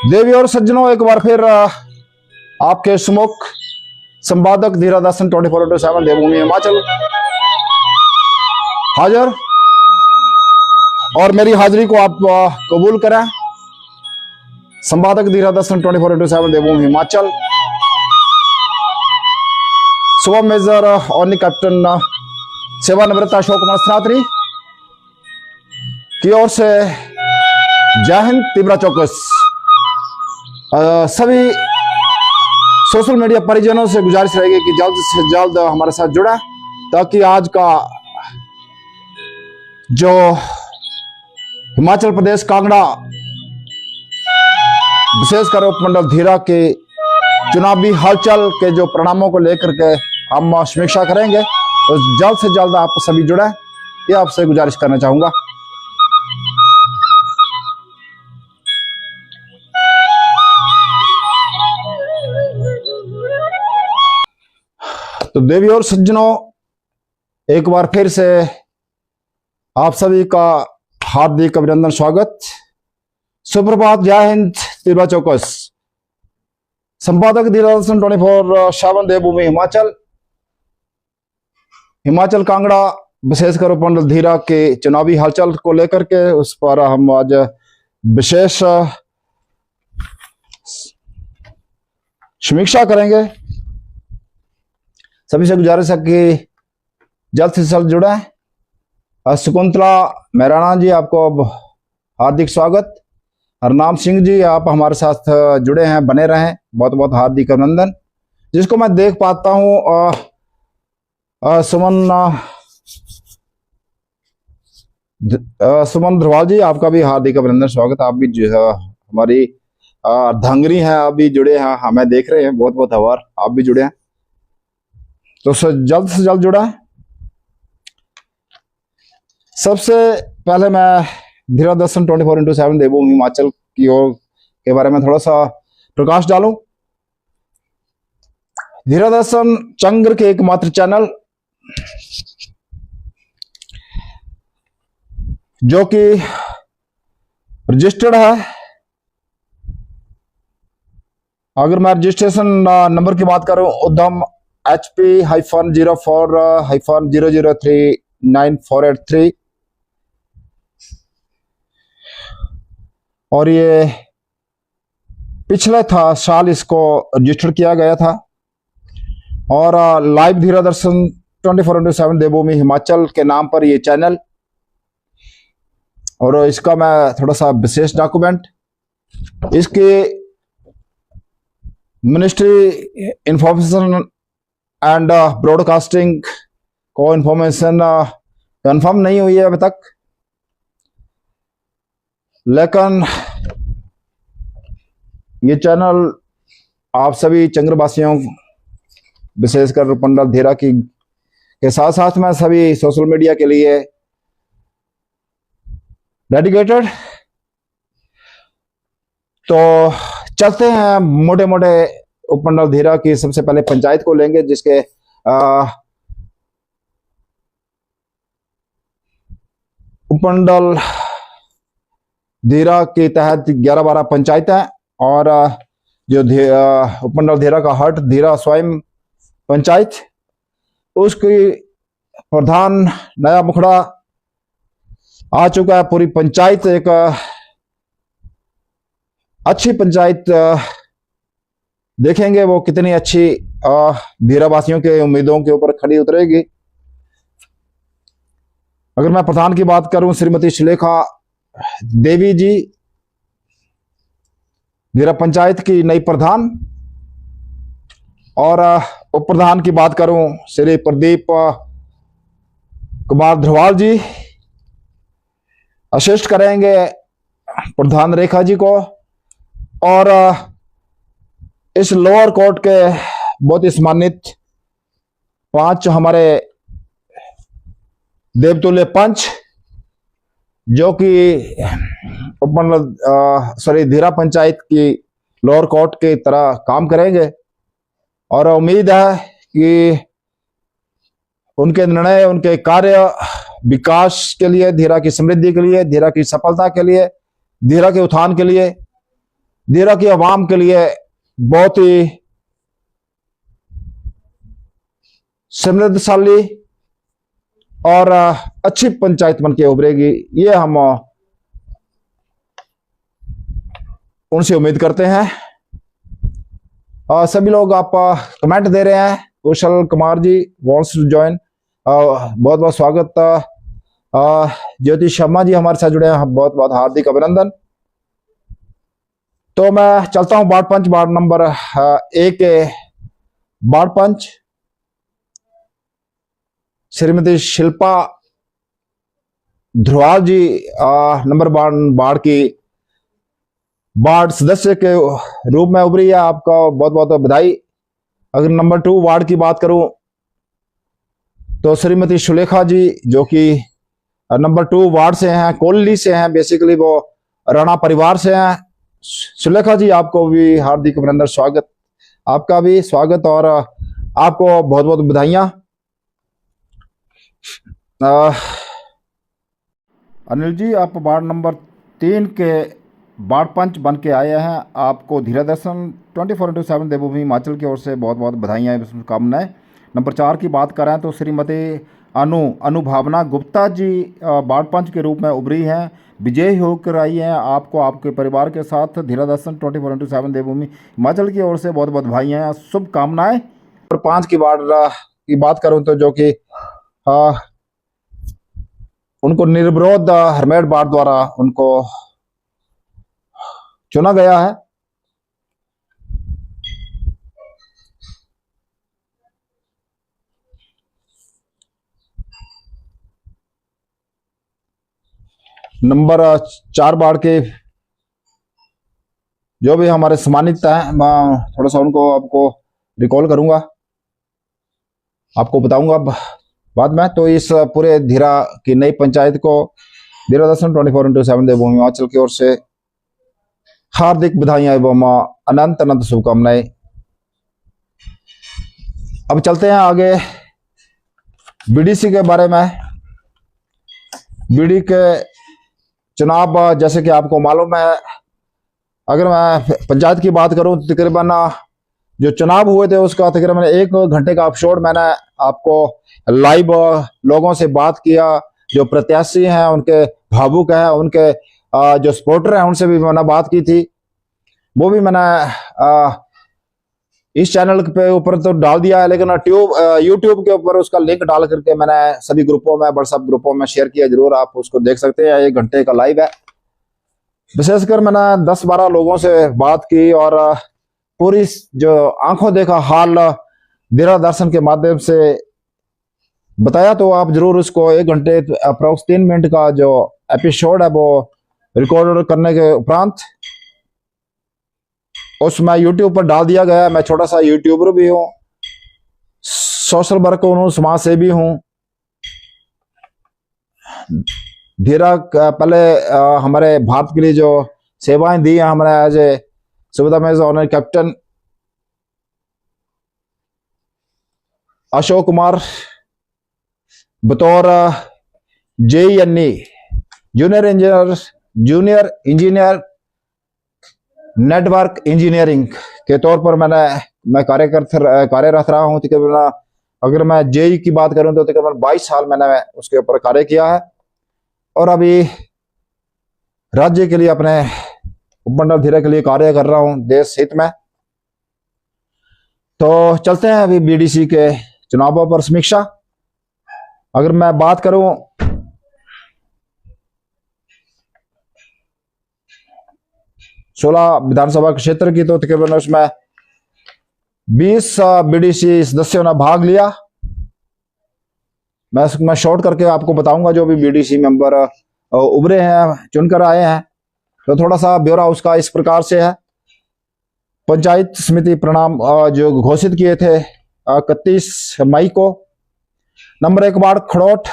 देवी और सज्जनों, एक बार फिर आपके सुमुख संपादक धीरा दासन 24/7 देवभूमि हिमाचल हाजिर। और मेरी हाजिरी को आप कबूल करें। संपादक धीरा दासन 24/7 देवभूमि हिमाचल, सुबह मेजर और कैप्टन सेवानिवृत्त अशोक कुमार स्नात्री की ओर से जय हिंद, तीव्रा चौकस। सभी सोशल मीडिया परिजनों से गुजारिश रहेगी कि जल्द से जल्द हमारे साथ जुड़ा, ताकि आज का जो हिमाचल प्रदेश कांगड़ा विशेषकर उपमंडल धीरा के चुनावी हलचल के जो परिणामों को लेकर के हम समीक्षा करेंगे, तो जल्द से जल्द आप सभी जुड़े, ये आपसे गुजारिश करना चाहूंगा। तो देवी और सज्जनों, एक बार फिर से आप सभी का हार्दिक अभिनंदन, स्वागत, सुप्रभात, जय हिंद, तीव्रा चौकस। संपादक धीरा दासन 24/7 देवभूमि हिमाचल कांगड़ा विशेषकर उपमंडल धीरा के चुनावी हलचल को लेकर के उस पर हम आज विशेष समीक्षा करेंगे। सभी से गुजारिश है कि जल्द से जल्द जुड़े। शकुंतला मैराणा जी, आपको हार्दिक स्वागत। हरनाम सिंह जी, आप हमारे साथ जुड़े हैं, बने रहें, बहुत बहुत हार्दिक अभिनंदन। जिसको मैं देख पाता हूँ, सुमन ध्रुवाल जी, आपका भी हार्दिक अभिनंदन, स्वागत। आप भी जो है हमारी अर्धांगिनी हैं, आप भी जुड़े हैं, हमें देख रहे हैं, बहुत बहुत आभार, आप भी जुड़े हैं। तो जल्द से जल्द जुड़ा है। सबसे पहले मैं धीरा दासन 24/7 देवभूमि हिमाचल की ओर के बारे में थोड़ा सा प्रकाश डालूं। धीरा दासन चंद्र के एकमात्र चैनल जो कि रजिस्टर्ड है। अगर मैं रजिस्ट्रेशन नंबर की बात करूं, उद्यम HP-04-0039483, और ये पिछले साल इसको रजिस्टर किया गया था। और लाइव धीरा दर्शन 24/7 देवभूमि हिमाचल के नाम पर ये चैनल, और इसका मैं थोड़ा सा विशेष डॉक्यूमेंट, इसके मिनिस्ट्री इंफॉर्मेशन एंड ब्रॉडकास्टिंग को इंफॉर्मेशन कंफर्म नहीं हुई है अभी तक, लेकिन ये चैनल आप सभी चंद्रवासियों, विशेषकर उपमंडल धीरा की के साथ साथ में सभी सोशल मीडिया के लिए डेडिकेटेड। तो चलते हैं मोटे मोटे उपमंडल धीरा की सबसे पहले पंचायत को लेंगे, जिसके उपमंडल धीरा के तहत 11-12 पंचायत है, और जो उपमंडल धीरा का हट धीरा स्वयं पंचायत, उसकी प्रधान नया मुखड़ा आ चुका है। पूरी पंचायत एक अच्छी पंचायत देखेंगे, वो कितनी अच्छी धीरावासियों के उम्मीदों के ऊपर खड़ी उतरेगी। अगर मैं प्रधान की बात करूं, श्रीमती सुलेखा देवी जी, धीरा पंचायत की नई प्रधान। और उप प्रधान की बात करूं, श्री प्रदीप कुमार ध्रुवाल जी, असिस्ट करेंगे प्रधान रेखा जी को। और इस लोअर कोर्ट के बहुत ही सम्मानित 5 हमारे देवतुल्य पंच, जो कि उपमंडल धीरा पंचायत की लोअर कोर्ट की तरह काम करेंगे, और उम्मीद है कि उनके निर्णय, उनके कार्य विकास के लिए, धीरा की समृद्धि के लिए, धीरा की सफलता के लिए, धीरा के उत्थान के लिए देरा की आवाम के लिए बहुत ही समृद्धशाली और अच्छी पंचायत बन के उभरेगी, ये हम उनसे उम्मीद करते हैं। सभी लोग आप कमेंट दे रहे हैं। कुशल Kumar ji wants to join, बहुत बहुत स्वागत। ज्योति शर्मा जी हमारे साथ जुड़े हैं, बहुत बहुत हार्दिक अभिनंदन। तो मैं चलता हूं वार्ड पंच, वार्ड नंबर 1 के वार्ड पंच श्रीमती शिल्पा ध्रुवाल जी नंबर 1 वार्ड की वार्ड सदस्य के रूप में उभरी है, आपका बहुत बहुत बधाई। अगर नंबर 2 वार्ड की बात करूं तो श्रीमती सुलेखा जी जो कि नंबर 2 वार्ड से हैं, कोल्ली से हैं, बेसिकली वो राणा परिवार से हैं। सुलेखा जी आपको भी हार्दिक अभिनंदन, स्वागत, आपका भी स्वागत और आपको बहुत बहुत बधाइयां। अनिल जी आप वार्ड नंबर 3 के वार्ड पंच बन के आए हैं, आपको धीरा दर्शन 24/7 देवभूमि हिमाचल की ओर से बहुत बहुत बधाइयाँ, शुभकामनाएं। नंबर 4 की बात करें तो श्रीमती अनुभावना गुप्ता जी वार्ड पंच के रूप में उभरी हैं, विजयी होकर आई हैं। आपको आपके परिवार के साथ धीरा दर्शन 24/7 देवभूमि हिमाचल की ओर से बहुत बहुत बधाइयाँ, शुभकामनाएं। और 5 की वार्ड की बात करूं तो जो कि उनको निर्विरोध हरमेड वार्ड द्वारा उनको चुना गया है। नंबर 4 वार्ड के जो भी हमारे सम्मानित हैं, मैं थोड़ा सा उनको आपको रिकॉल करूंगा, आपको बताऊंगा बाद में। तो इस पूरे धीरा की नई पंचायत को धीरा दर्शन 24/7 देवभूमि हिमाचल की ओर से हार्दिक बधाइयां एवं अनंत अनंत शुभकामनाएं। अब चलते हैं आगे बीडीसी के बारे में। बीडी के चुनाव जैसे कि आपको मालूम है, अगर मैं पंचायत की बात करूं तो तकरीबन जो चुनाव हुए थे उसका तकरीबन 1 घंटे का एपिसोड मैंने आपको लाइव लोगों से बात किया, जो प्रत्याशी हैं उनके भावुक हैं, उनके जो सपोर्टर हैं उनसे भी मैंने बात की थी। वो भी मैंने इस चैनल पे ऊपर तो डाल दिया है, लेकिन यूट्यूब के ऊपर उसका लिंक डाल करके मैंने सभी ग्रुपों में, व्हाट्सएप ग्रुपों में शेयर किया, जरूर आप उसको देख सकते हैं। 1 घंटे का लाइव है। विशेषकर मैंने 10-12 लोगों से बात की और पूरी जो आंखों देखा हाल धीरा दर्शन के माध्यम से बताया। तो आप जरूर उसको 1 घंटे अप्रोक्स 3 मिनट का जो एपिसोड है वो रिकॉर्ड करने के उपरांत उसमें यूट्यूब पर डाल दिया गया। मैं छोटा सा यूट्यूबर भी हूँ, सोशल वर्कर हूँ, समाज सेवी हूँ। धीरा पहले हमारे भारत के लिए जो सेवाएं दी हैं, हमारे एज ए सुविधा में ऑनर कैप्टन अशोक कुमार बतौर JENE junior engineer network engineering के तौर पर मैं कार्यरत रहा हूं। तकरीबन अगर मैं JEE की बात करूं तो तकरीबन 22 साल मैंने उसके ऊपर कार्य किया है और अभी राज्य के लिए, अपने उपमंडल धीरा के लिए कार्य कर रहा हूं देश हित में। तो चलते हैं अभी BDC के चुनावों पर समीक्षा। अगर मैं बात करूं सोलह विधानसभा क्षेत्र की तो तकरीबन उसमें 20 BDC सदस्यों ने भाग लिया। मैं शॉर्ट करके आपको बताऊंगा जो भी BDC मेंबर उभरे हैं, चुनकर आए हैं। तो थोड़ा सा ब्यौरा उसका इस प्रकार से है। पंचायत समिति परिणाम जो घोषित किए थे 31 मई को। नंबर 1 वार्ड खड़ोट,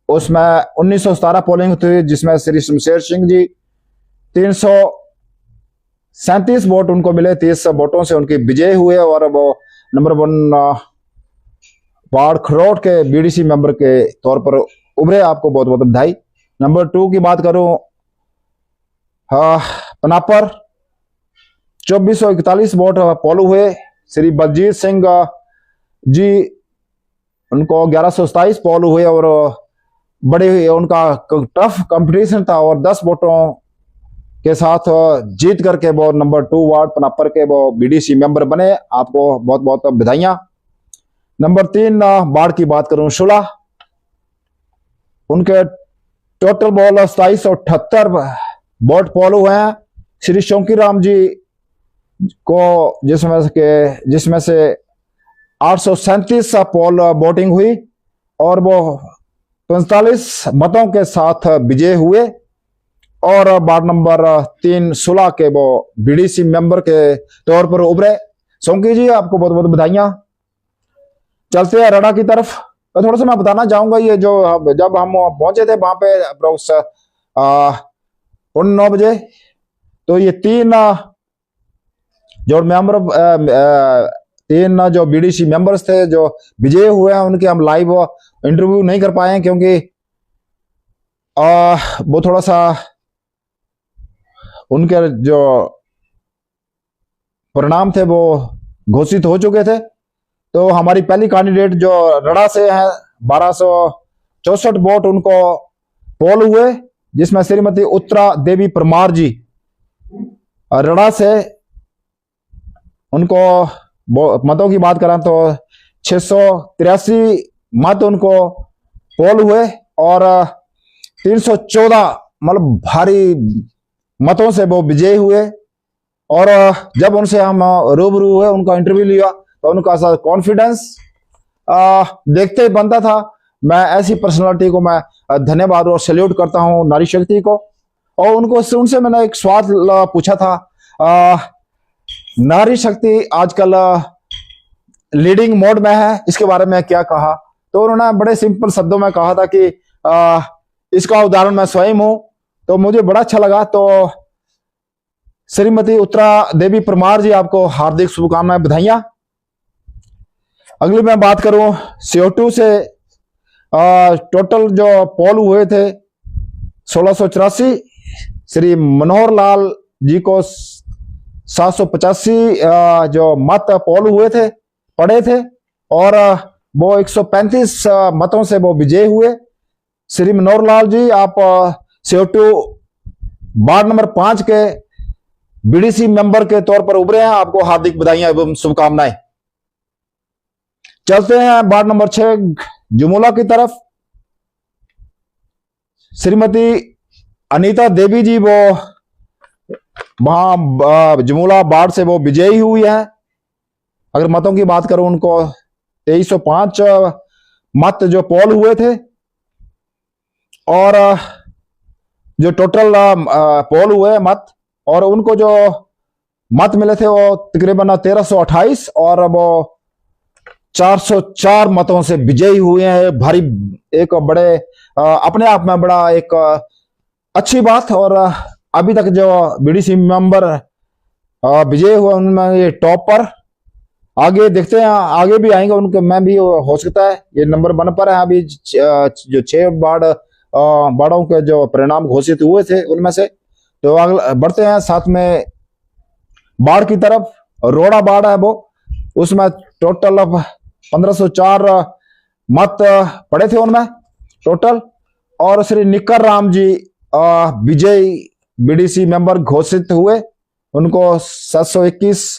उसमें 1917 पोलिंग थी, जिसमें श्री शमशेर सिंह जी 337 वोट उनको मिले, 30 वोटों से उनकी विजय हुए और वो नंबर 1 वार्ड खड़ोट के BDC मेंबर के तौर पर उभरे। आपको बहुत बहुत बधाई। नंबर 2 की बात करूं पनापर, 2441 वोट पोल हुए। श्री बलजीत सिंह जी, उनको 1127 पोल हुए और बड़े उनका टफ कंपटीशन था और 10 वोटों के साथ जीत करके वो नंबर 2 वार्ड पनापर के वो बीडीसी मेंबर बने। आपको बहुत बहुत बधाइयां। नंबर 3 वार्ड की बात करूं, शुला, उनके टोटल बॉल 2778 वोट पोल हुए हैं। श्री शौकीराम जी को जिसमें से 837 पोल वोटिंग हुई और वो 45 मतों के साथ विजय हुए और वार्ड नंबर 3 सुलह के वो बीडीसी मेंबर के तौर पर उभरे। सोंकी जी, आपको बहुत बहुत बधाइयां। चलते हैं रड़ा की तरफ। तो थोड़ा सा मैं बताना चाहूंगा, ये जो जब हम पहुंचे थे वहां पे अप्रोक्स 9 बजे, तो ये 3 जो मेंबर 3 जो बीडीसी मेंबर्स थे जो विजय हुए हैं, उनके हम लाइव इंटरव्यू नहीं कर पाए क्योंकि वो थोड़ा सा उनके जो परिणाम थे वो घोषित हो चुके थे। तो हमारी पहली कैंडिडेट जो रड़ा से है, 1264 वोट उनको पोल हुए, जिसमें श्रीमती उत्तरा देवी परमार जी रड़ा से, उनको मतों की बात करें तो 683 मत उनको पोल हुए और 314 मतलब भारी मतों से वो विजयी हुए। और जब उनसे हम रूबरू हुए, उनका इंटरव्यू लिया, तो उनका कॉन्फिडेंस देखते ही बनता था। मैं ऐसी पर्सनालिटी को मैं धन्यवाद और सैल्यूट करता हूं, नारी शक्ति को। और उनसे मैंने एक सवाल पूछा था, नारी शक्ति आजकल लीडिंग मोड में है, इसके बारे में क्या कहा? तो उन्होंने बड़े सिंपल शब्दों में कहा था कि इसका उदाहरण मैं स्वयं हूं। तो मुझे बड़ा अच्छा लगा। तो श्रीमती उत्तरा देवी परमार जी, आपको हार्दिक शुभकामनाएं, बधाइयां। अगली मैं बात करूं CO2 से, टोटल जो पोल हुए थे 1684। श्री मनोहर लाल जी को 785 जो मत पोल हुए थे, पड़े थे और वो 135 मतों से वो विजय हुए। श्री मनोहर लाल जी, आप CO2 वार्ड नंबर 5 के बीडीसी मेंबर के तौर पर उभरे हैं। आपको हार्दिक बधाइयां एवं शुभकामनाएं। चलते हैं वार्ड नंबर 6 जुमोला की तरफ। श्रीमती अनीता देवी जी, वो वहां जुमोला वार्ड से वो विजयी हुई है। अगर मतों की बात करूं, उनको 2305 मत जो पोल हुए थे और जो टोटल पोल हुए मत, और उनको जो मत मिले थे वो तकरीबन 1328 और वो 404 मतों से विजयी हुए हैं। भारी एक बड़े अपने आप में बड़ा एक अच्छी बात। और अभी तक जो बीडीसी मेंबर विजय हुए, उनमें ये टॉप पर। आगे देखते हैं, आगे भी आएंगे उनके, मैं भी हो सकता है ये नंबर 1 पर है। अभी जो 6 वार्डों के जो परिणाम घोषित हुए थे उनमें से। तो बढ़ते हैं साथ में बाढ़ की तरफ। रोड़ा बाढ़ है वो, उसमें टोटल 1504 मत पड़े थे उनमें टोटल। और श्री निकर राम जी विजयी बीडीसी मेंबर घोषित हुए, उनको 721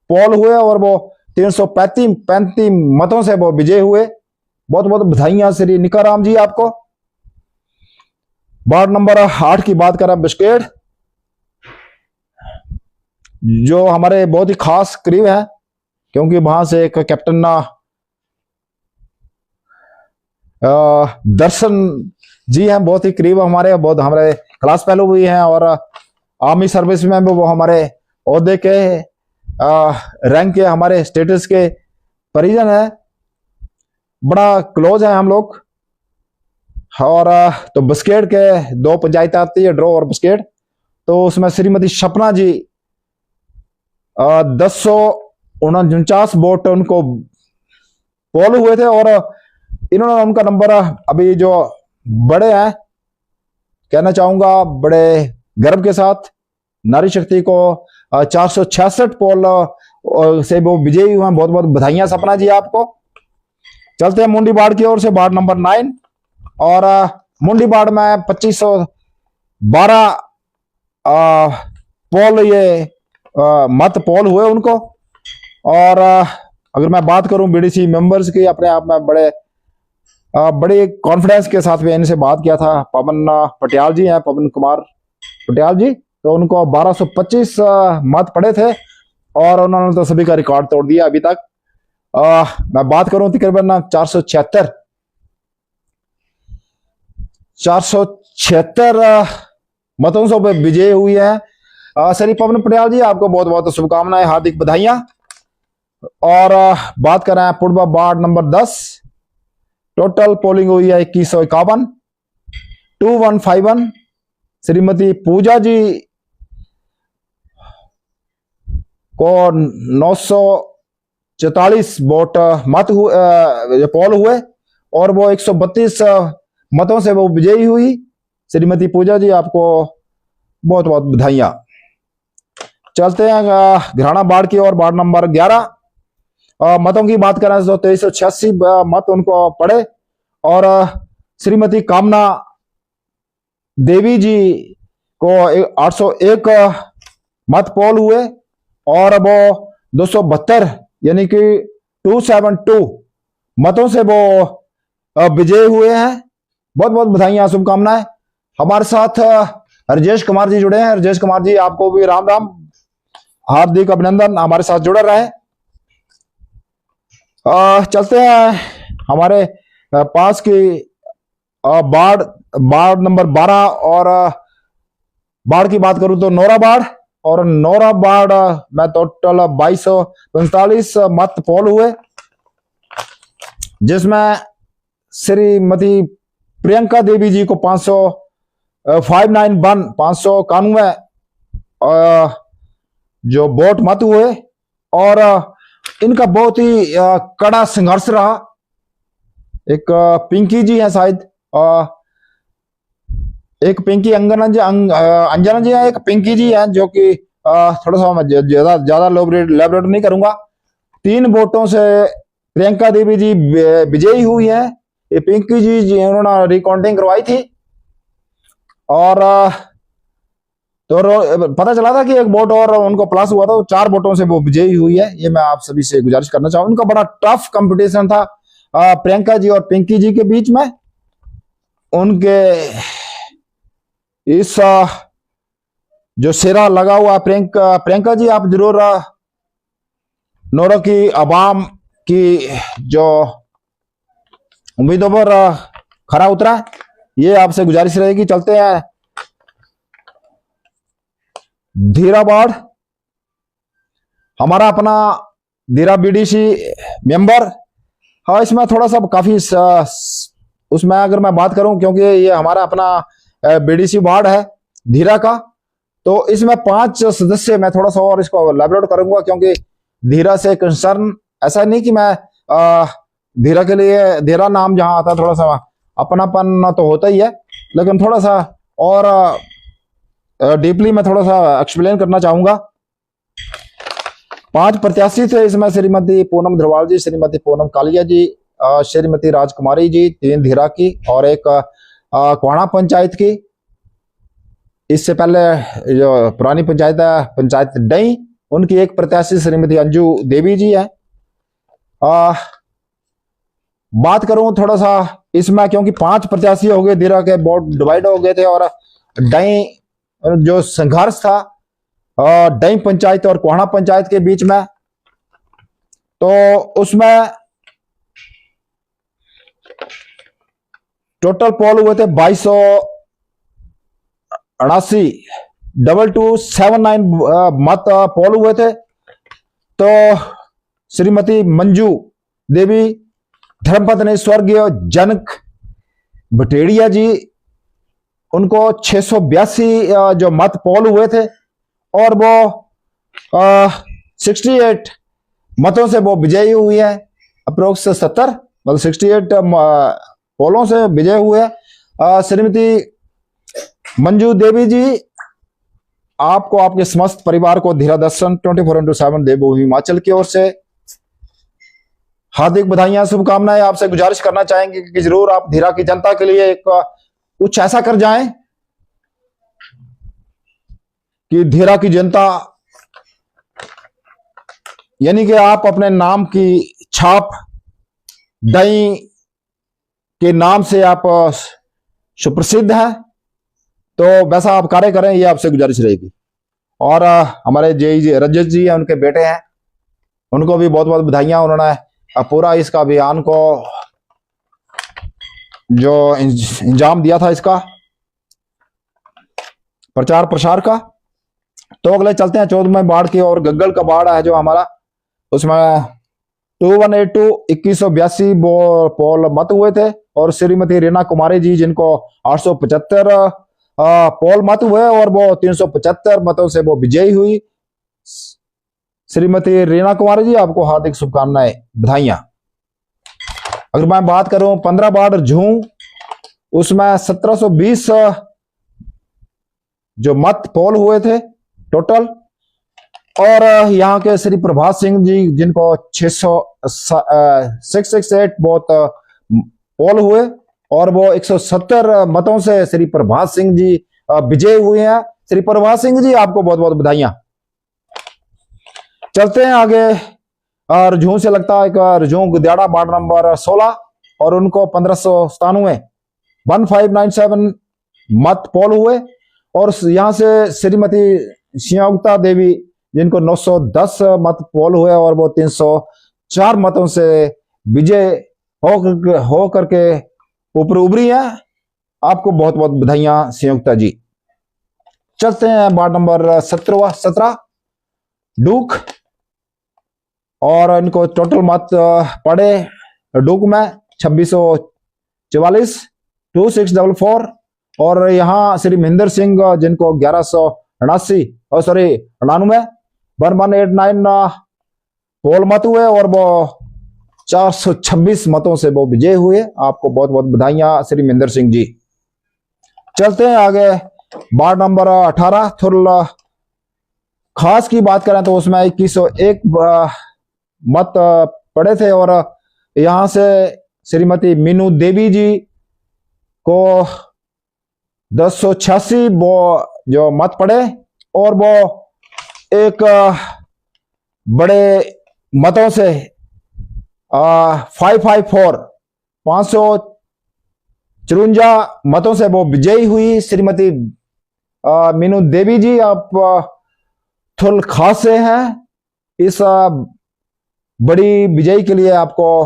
पोल हुए और वो 335 मतों से वो विजय हुए। बहुत बहुत बधाइयां श्री निकर राम जी आपको। वार्ड नंबर 8 की बात करें, बिस्केट, जो हमारे बहुत ही खास करीब है, क्योंकि वहां से एक कैप्टन दर्शन जी हैं, बहुत ही करीब हमारे क्लास फेलो भी हैं और आर्मी सर्विस में भी वो हमारे ओहदे के रैंक के, हमारे स्टेटस के परिजन है, बड़ा क्लोज है हम लोग। और तो बस्केट के 2 पंचायत आती है, ड्रो और बस्केट। तो उसमें श्रीमती सपना जी 1049 वोट उनको पोल हुए थे और इन्होंने उनका नंबर अभी जो बड़े हैं, कहना चाहूंगा बड़े गर्व के साथ नारी शक्ति को 466 पोल से वो विजयी हुए हैं। बहुत बहुत बधाइयां सपना जी आपको। चलते हैं मुंडी बाड़ की ओर से, वार्ड नंबर 9। और मुंडी बाड़ में 2512 पोल ये मत पोल हुए उनको। और अगर मैं बात करूं बीडीसी मेंबर्स की, अपने आप में बड़े कॉन्फिडेंस के साथ में इनसे बात किया था। पवन पटियाल जी हैं, पवन कुमार पटियाल जी, तो उनको 1225 मत पड़े थे और उन्होंने तो सभी का रिकॉर्ड तोड़ दिया अभी तक। मैं बात करूं तकरीबन 476 मतों से विजय हुई है। श्री पवन पटियाल जी, आपको बहुत बहुत शुभकामनाएं, हार्दिक बधाइयां। और बात कर रहे हैं पूर्वा वार्ड नंबर 10। टोटल पोलिंग हुई है 2151, 2151। श्रीमती पूजा जी को 944 वोट मत पोल हुए और वो 132 मतों से वो विजयी हुई। श्रीमती पूजा जी, आपको बहुत बहुत बधाइयां। चलते हैं घराना वार्ड की और वार्ड नंबर 11। मतों की बात करें तो 2386 मत उनको पड़े और श्रीमती कामना देवी जी को 801 मत पोल हुए और वो 272 यानी कि 272 मतों से वो विजय हुए हैं। बहुत बहुत बधाइयां, शुभकामनाएं। हमारे साथ राजेश कुमार जी जुड़े हैं। राजेश कुमार जी, आपको भी राम राम, हार्दिक अभिनंदन, हमारे साथ जुड़े रहे। चलते हैं हमारे पास की वार्ड नंबर 12। और बाढ़ की बात करूं तो नौरा बाढ़, और नौरा बाढ़ में टोटल 2245 मत पोल हुए, जिसमें श्रीमती प्रियंका देवी जी को 591 जो वोट मत हुए। और इनका बहुत ही कड़ा संघर्ष रहा। एक पिंकी जी है शायद, एक पिंकी अंजना जी है, एक पिंकी जी है, जो कि थोड़ा सा ज्यादा एलैबोरेट नहीं करूंगा। 3 वोटों से प्रियंका देवी जी विजयी हुई है। ये पिंकी जी उन्होंने रिकाउंटिंग करवाई थी और तो पता चला था कि एक वोट और उनको प्लस हुआ था, तो 4 वोटों से वो विजयी हुई है। ये मैं आप सभी से गुजारिश करना चाहूंगा। उनका बड़ा टफ कंपटीशन था प्रियंका जी और पिंकी जी के बीच में। उनके इस जो सिरा लगा हुआ प्रियंका जी, आप जरूर नौरा की आवाम की जो उम्मीदों पर खरा उतरा, ये आपसे गुजारिश रहेगी। चलते हैं धीरा वार्ड। हमारा अपना धीरा बीडीसी मेंबर, हाँ, इसमें थोड़ा सा काफी उसमें अगर मैं बात करूं, क्योंकि ये हमारा अपना बीडीसी वार्ड है धीरा का, तो इसमें 5 सदस्य, मैं थोड़ा सा और इसको एलैबोरेट करूंगा, क्योंकि धीरा से कंसर्न, ऐसा नहीं कि मैं धीरा के लिए, धीरा नाम जहां आता है थोड़ा सा अपनापन तो होता ही है, लेकिन थोड़ा सा और डीपली मैं थोड़ा सा एक्सप्लेन करना चाहूंगा। 5 प्रत्याशी थे इसमें, श्रीमती पूनम ध्रवाल जी, श्रीमती पूनम कालिया जी, श्रीमती राजकुमारी जी, 3 धीरा की और एक कोहाना पंचायत की। इससे पहले जो पुरानी पंचायत है, पंचायत डई, उनकी एक प्रत्याशी श्रीमती अंजू देवी जी है। बात करूं थोड़ा सा इसमें, क्योंकि 5 प्रत्याशी हो गए, धीरा के वोट डिवाइड हो गए थे, और डई जो संघर्ष था डई पंचायत और कोहाना पंचायत के बीच में, तो उसमें टोटल पोल हुए थे 2279 मत पोल हुए थे। तो श्रीमती मंजू देवी, धर्मपत्नी स्वर्गीय जनक भटेड़िया जी, उनको 682 जो मत पोल हुए थे और वो 68 मतों से वो विजयी हुई है। अप्रोक्स 70 मतलब 68 पोलों से विजय हुए। श्रीमती मंजू देवी जी आपको आपके समस्त परिवार को धीरा दर्शन 24/7 देवभूमि हिमाचल की ओर से हार्दिक बधाइयां, शुभकामनाएं। आपसे गुजारिश करना चाहेंगे कि जरूर आप धीरा की जनता के लिए एक कुछ ऐसा कर जाएं कि धीरा की जनता, यानी कि आप अपने नाम की छाप दही के नाम से आप सुप्रसिद्ध हैं, तो वैसा आप कार्य करें, ये आपसे गुजारिश रहेगी। और हमारे जे रजत जी हैं, उनके बेटे हैं, उनको भी बहुत बहुत बधाइयां। उन्होंने पूरा इसका अभियान को जो इंजाम दिया था, इसका प्रचार प्रसार का। तो अगले चलते हैं 14वें बाढ़ की और गग्गल का बाढ़ है जो हमारा, उसमें 2182 पोल मत हुए थे और श्रीमती रीना कुमारी जी, जिनको 875 पोल मत हुए और वो 375 मतों से वो विजयी हुई। श्रीमती रीना कुमारी जी, आपको हार्दिक शुभकामनाएं, बधाइयां। अगर मैं बात करूं 15 बाढ़ झूम, उसमें 1720 जो मत पोल हुए थे टोटल, और यहाँ के श्री प्रभात सिंह जी, जिनको 668 बहुत पोल हुए और वो 170 मतों से श्री प्रभात सिंह जी विजय हुए हैं। श्री प्रभात सिंह जी, आपको बहुत बहुत बधाइयां। चलते हैं आगे। रजू से लगता है कि रजू गुदियाड़ा वार्ड नंबर 16 और उनको 1597 मत पोल हुए और यहाँ से श्रीमती संयोगिता देवी, जिनको 910 मत पोल हुए और वो 304 मतों से विजय हो करके ऊपर उभरी है। आपको बहुत बहुत बधाइयां संयुक्ता जी। चलते हैं वार्ड नंबर 17 डूक, और इनको टोटल मत पड़े डूक में 2644 2644, और यहाँ श्री महेंद्र सिंह, जिनको 1189 1189 पोल मत हुए और वो 426 मतों से वो विजय हुए। आपको बहुत बहुत बधाइयां श्री महेंद्र सिंह जी। चलते हैं आगे वार्ड नंबर 18 थुरल खास की बात करें तो उसमें 2101 मत पड़े थे और यहां से श्रीमती मीनू देवी जी को 1086 वो जो मत पड़े और वो एक बड़े मतों से 554 मतों से वो विजयी हुई। श्रीमती मीनू देवी जी, आप थुल खास से हैं। इस बड़ी विजयी के लिए आपको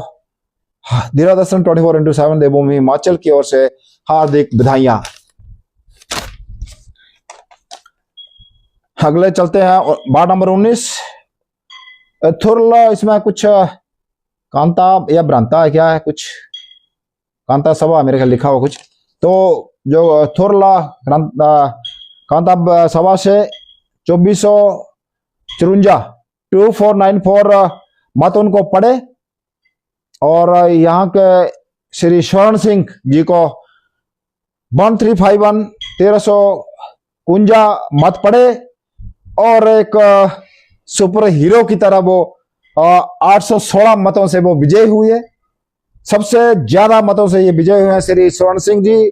धीरा दर्शन 24/7 देवभूमि हिमाचल की ओर से हार्दिक बधाइयां। अगले चलते हैं वार्ड नंबर 19 थुरल। इसमें कुछ कांता या भ्रांता है, क्या है, कुछ कांता सभा मेरे ख्याल लिखा हुआ कुछ, तो जो थुरला कांता सभा से 2494 मत उनको पड़े और यहाँ के श्री स्वर्ण सिंह जी को 1351 1351 मत पड़े और एक सुपर हीरो की तरह वो 816 मतों से वो विजय हुए। सबसे ज्यादा मतों से ये विजय हुए हैं श्री स्वर्ण सिंह जी।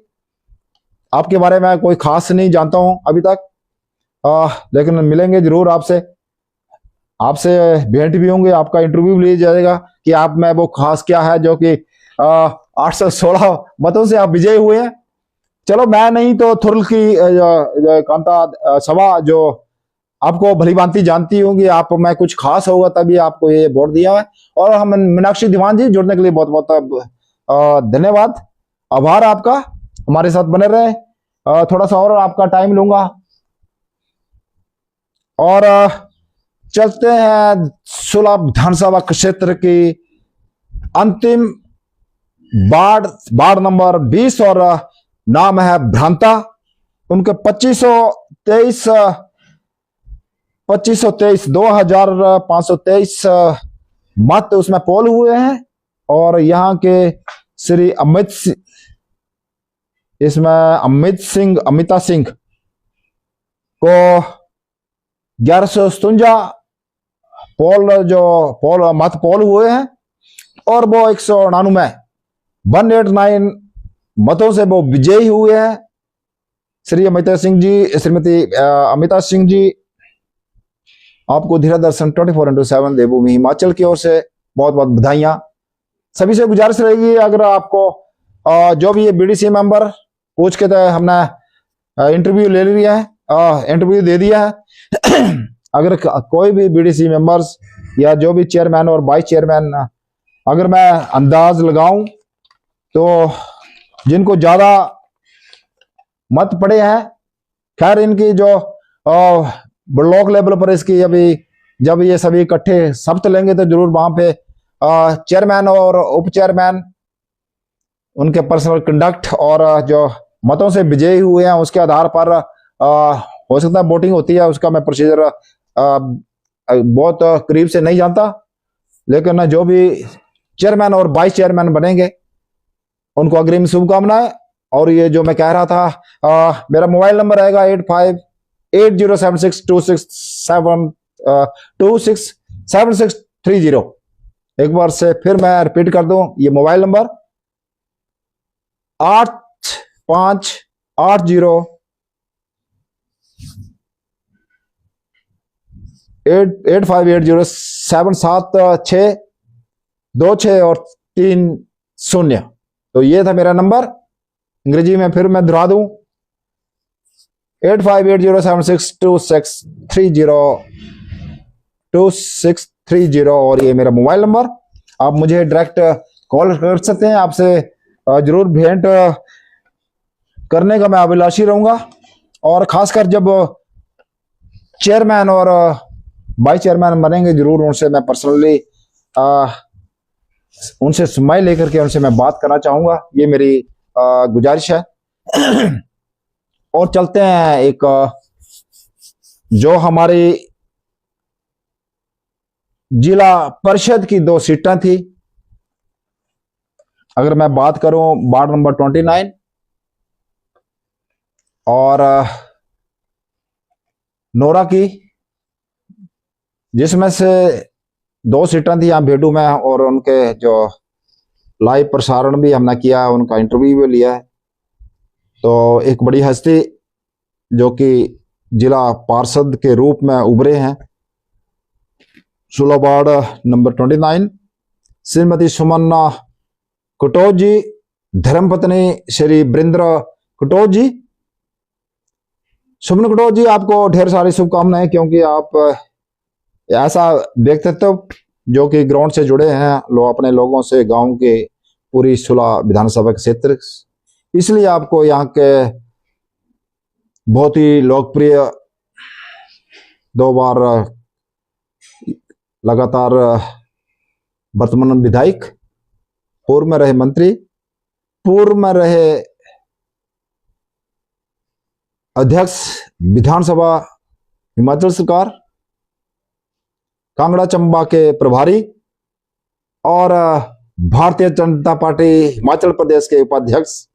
आपके बारे में कोई खास नहीं जानता हूं अभी तक, लेकिन मिलेंगे जरूर आपसे, आपसे भेंट भी होंगे, आपका इंटरव्यू भी लिया जाएगा कि आप में वो खास क्या है जो कि 816 मतों से आप विजय हुए हैं। चलो, मैं नहीं तो थुरल की कांता सभा जो आपको भली भांति जानती होंगी, आप में कुछ खास होगा तभी आपको ये वोट दिया है। और हम मीनाक्षी दीवान जी, जुड़ने के लिए बहुत बहुत धन्यवाद, आभार आपका। हमारे साथ बने रहे, थोड़ा सा और आपका टाइम लूंगा। और चलते हैं 16 विधानसभा क्षेत्र की अंतिम वार्ड नंबर 20 और नाम है भ्रांता। उनके 2523 2523 मत उसमें पोल हुए हैं और यहाँ के श्री अमिता सिंह को 1157 मत पोल हुए हैं और वो 199 189 मतों से वो विजयी हुए हैं। श्रीमती अमिता सिंह जी, आपको धीरा दर्शन 24/7 देवभूमि हिमाचल की ओर से बहुत बहुत बधाइयां। सभी से गुजारिश रहेगी, अगर आपको जो भी ये बीडीसी मेंबर कोच के तहत हमने इंटरव्यू ले लिया है, इंटरव्यू दे दिया है अगर कोई भी बीडीसी मेंबर्स या जो भी चेयरमैन और वाइस चेयरमैन, अगर मैं अंदाज लगाऊं तो जिनको ज्यादा मत पड़े हैं, खैर इनकी जो ब्लॉक लेवल पर इसकी अभी जब ये सभी इकट्ठे शपथ लेंगे तो जरूर वहां पे चेयरमैन और उप चेयरमैन उनके पर्सनल कंडक्ट और जो मतों से विजयी हुए हैं उसके आधार पर हो सकता है वोटिंग होती है। उसका मैं प्रोसीजर बहुत करीब से नहीं जानता, लेकिन जो भी चेयरमैन और वाइस चेयरमैन बनेंगे उनको अग्रिम शुभकामनाएं। और ये जो मैं कह रहा था, मेरा मोबाइल नंबर रहेगा 8580762630। एक बार से फिर मैं रिपीट कर दूं, ये मोबाइल नंबर 85807626 और 30। तो ये था मेरा नंबर। अंग्रेजी में फिर मैं दोहरा दूं, 8580762630 और ये मेरा मोबाइल नंबर। आप मुझे डायरेक्ट कॉल कर सकते हैं। आपसे जरूर भेंट करने का मैं अभिलाषी रहूंगा। और खासकर जब चेयरमैन और वाइस चेयरमैन बनेंगे जरूर उनसे मैं पर्सनली उनसे समय लेकर के उनसे मैं बात करना चाहूंगा, ये मेरी गुजारिश है। और चलते हैं एक जो हमारी जिला परिषद की 2 सीटें थी। अगर मैं बात करूं वार्ड नंबर 29 और नोरा की, जिसमें से 2 सीटें थी यहाँ भेडू में, और उनके जो लाइव प्रसारण भी हमने किया है, उनका इंटरव्यू भी लिया है। तो एक बड़ी हस्ती जो कि जिला पार्षद के रूप में उभरे हैं, सुलह वार्ड नंबर 29, श्रीमती सुमन्ना कटोच जी, धर्मपत्नी श्री वृंद्र कटोच जी। सुमन कटोच जी, आपको ढेर सारी शुभकामनाएं, क्योंकि आप ऐसा व्यक्तित्व जो कि ग्राउंड से जुड़े हैं, अपने लोगों से, गांव के पूरी सुलह विधानसभा क्षेत्र, इसलिए आपको यहाँ के बहुत ही लोकप्रिय 2 बार लगातार वर्तमान विधायक, पूर्व में रहे मंत्री, पूर्व में रहे अध्यक्ष विधानसभा हिमाचल सरकार, कांगड़ा चंबा के प्रभारी और भारतीय जनता पार्टी हिमाचल प्रदेश के उपाध्यक्ष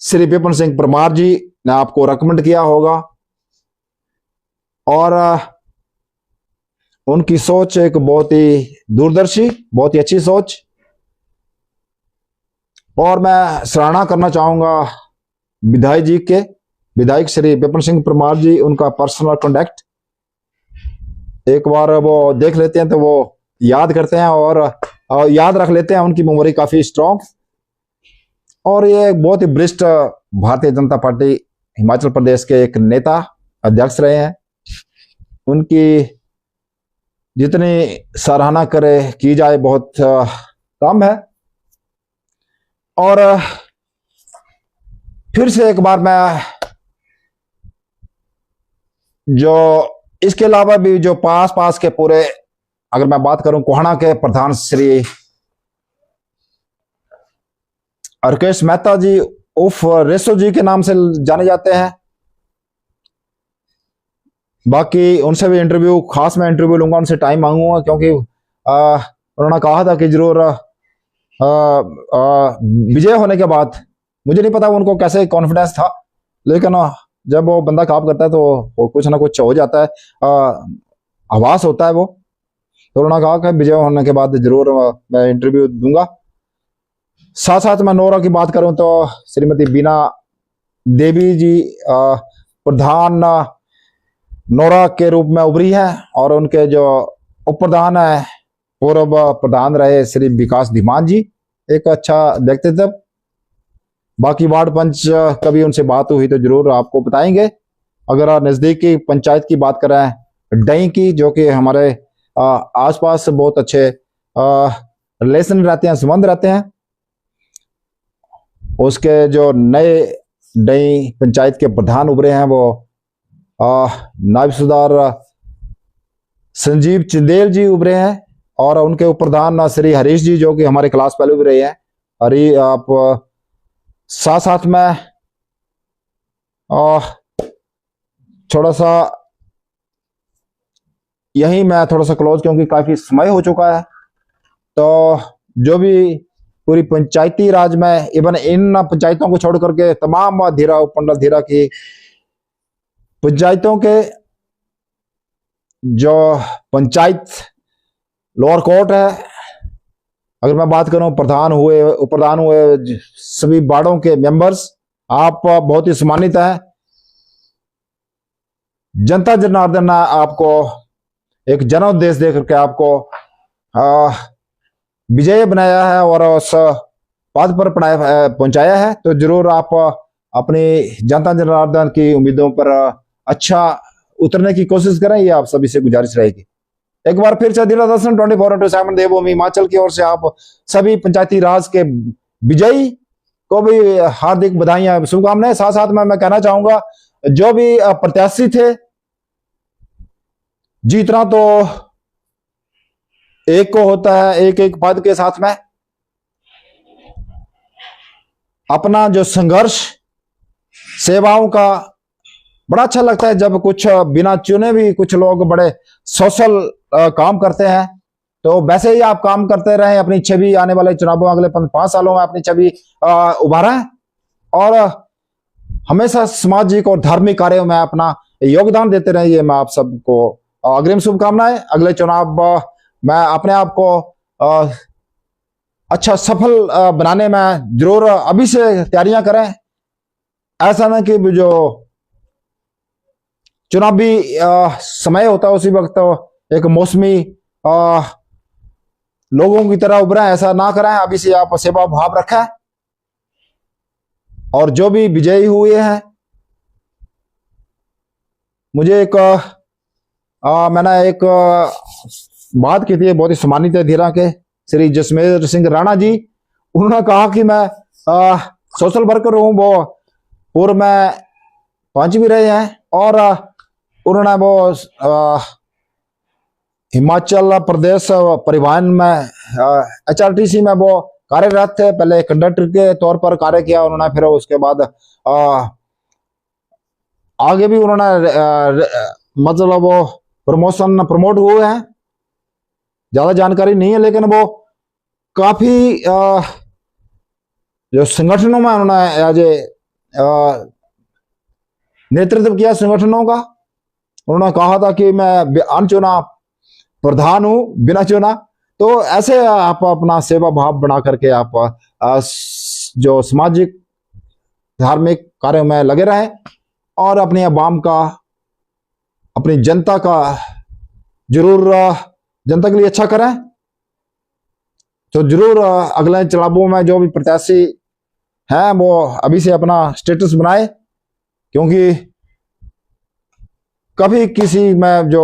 श्री विपिन सिंह परमार जी ने आपको रिकमेंड किया होगा। और उनकी सोच एक बहुत ही दूरदर्शी, बहुत ही अच्छी सोच। और मैं सराहना करना चाहूंगा विधायक श्री विपिन सिंह परमार जी, उनका पर्सनल कॉन्टैक्ट एक बार वो देख लेते हैं तो वो याद करते हैं और याद रख लेते हैं, उनकी मेमोरी काफी स्ट्रांग। और ये बहुत ही वरिष्ठ भारतीय जनता पार्टी हिमाचल प्रदेश के एक नेता, अध्यक्ष रहे हैं। उनकी जितनी सराहना की जाए बहुत कम है। और फिर से एक बार मैं जो इसके अलावा भी जो पास के पूरे, अगर मैं बात करूं कोहाना के प्रधान श्री अर्केश मेहता जी उर्फ रेसो जी के नाम से जाने जाते हैं। बाकी उनसे भी खास मैं इंटरव्यू लूंगा, उनसे टाइम मांगूंगा, क्योंकि उन्होंने कहा था कि जरूर विजय होने के बाद, मुझे नहीं पता उनको कैसे कॉन्फिडेंस था, लेकिन जब वो बंदा काम करता है तो वो कुछ ना कुछ हो जाता है, आभास होता है वो। तो उन्होंने कहा कि विजय होने के बाद जरूर मैं इंटरव्यू दूंगा। साथ साथ मैं नोरा की बात करूं तो श्रीमती बीना देवी जी प्रधान नोरा के रूप में उभरी है, और उनके जो उप प्रधान है पूर्व प्रधान रहे श्री विकास धीमान जी, एक अच्छा व्यक्तित्व। बाकी वार्ड पंच कभी उनसे बात हुई तो जरूर आपको बताएंगे। अगर नजदीकी पंचायत की बात करें डई की, जो कि हमारे आसपास बहुत अच्छे रिलेशन रहते हैं, संबंध रहते हैं, उसके जो नए डई पंचायत के प्रधान उभरे हैं वो नायब सुधार संजीव चिंदेल जी उभरे हैं, और उनके उप प्रधान श्री हरीश जी, जो कि हमारे क्लास पहले उभरे हैं। हरी आप साथ साथ में थोड़ा सा यही मैं थोड़ा सा क्लोज, क्योंकि काफी समय हो चुका है, तो जो भी पूरी पंचायती राज में, इवन इन पंचायतों को छोड़ करके तमाम धीरा उपमंडल धीरा की पंचायतों के जो पंचायत लोअर कोर्ट है, अगर मैं बात करूं प्रधान हुए, उप प्रधान हुए, सभी वार्डों के मेंबर्स, आप बहुत ही सम्मानित हैं। जनता जनार्दन ने आपको एक जनोद्देश्य देकर के आपको विजय बनाया है और उस पद पर पहुंचाया है, तो जरूर आप अपनी जनता जनार्दन की उम्मीदों पर अच्छा उतरने की कोशिश करें, ये आप सभी से गुजारिश रहेगी। एक बार फिर से जिला दर्शन 24/7 देवभूमि हिमाचल की ओर से आप सभी पंचायती राज के विजयी को भी हार्दिक बधाइयां, शुभकामनाएं। साथ साथ में मैं कहना चाहूंगा, जो भी प्रत्याशी थे, जीतना तो एक को होता है, एक एक पद के साथ में अपना जो संघर्ष सेवाओं का बड़ा अच्छा लगता है। जब कुछ बिना चुने भी कुछ लोग बड़े सोशल काम करते हैं, तो वैसे ही आप काम करते रहे, अपनी छवि आने वाले चुनावों, अगले 5 सालों में अपनी छवि उभारें, और हमेशा सामाजिक और धार्मिक कार्यों में अपना योगदान देते रहे। ये मैं आप सबको अग्रिम शुभकामनाएं। अगले चुनाव में अपने आप को अच्छा सफल बनाने में जरूर अभी से तैयारियां करें। ऐसा ना कि जो चुनावी समय होता है उसी वक्त एक मौसमी लोगों की तरह उभरें, ऐसा ना करें। अभी से आप सेवा भाव रखें, और जो भी विजयी हुए हैं, मुझे एक मैंने एक बात की थी, बहुत ही सम्मानित है धीरा के श्री जसमेर सिंह राणा जी। उन्होंने कहा कि मैं सोशल वर्कर हूं, वो पूर्व में पंच भी रहे हैं, और उन्होंने वो हिमाचल प्रदेश परिवहन में HRTC में वो कार्यरत थे। पहले कंडक्टर के तौर पर कार्य किया उन्होंने, फिर उसके बाद आगे भी उन्होंने मतलब वो प्रमोट हुए हैं। ज्यादा जानकारी नहीं है, लेकिन वो काफी जो संगठनों में उन्होंने एज ए नेतृत्व किया संगठनों का। उन्होंने कहा था कि मैं अनचुना प्रधान हूं, बिना चुना। तो ऐसे आप अपना सेवा भाव बना करके आप जो सामाजिक धार्मिक कार्यों में लगे रहें, और अपनी आवाम का, अपनी जनता का जरूर, जनता के लिए अच्छा करें। तो जरूर अगले चुनावों में जो भी प्रत्याशी हैं वो अभी से अपना स्टेटस बनाए, क्योंकि कभी किसी में जो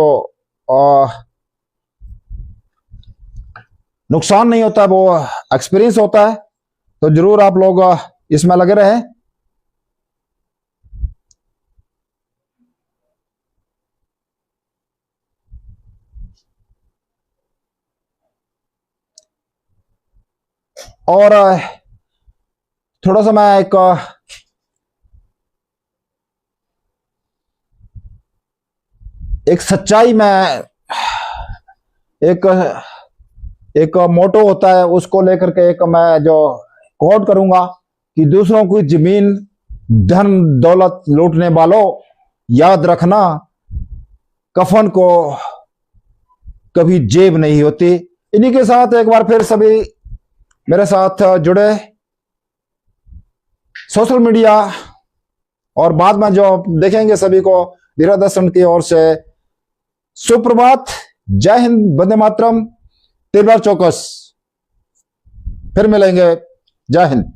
नुकसान नहीं होता, वो एक्सपीरियंस होता है। तो जरूर आप लोग इसमें लगे रहें। और थोड़ा सा मैं एक सच्चाई में एक मोटो होता है, उसको लेकर के एक मैं जो कोट करूंगा कि दूसरों की जमीन धन दौलत लूटने वालों, याद रखना कफन को कभी जेब नहीं होती। इन्हीं के साथ एक बार फिर सभी मेरे साथ जुड़े, सोशल मीडिया और बाद में जो देखेंगे सभी को धीरा दर्शन की ओर से सुप्रभात, जय हिंद, वंदे मातरम, तिरबार चौकस। फिर मिलेंगे, जय हिंद।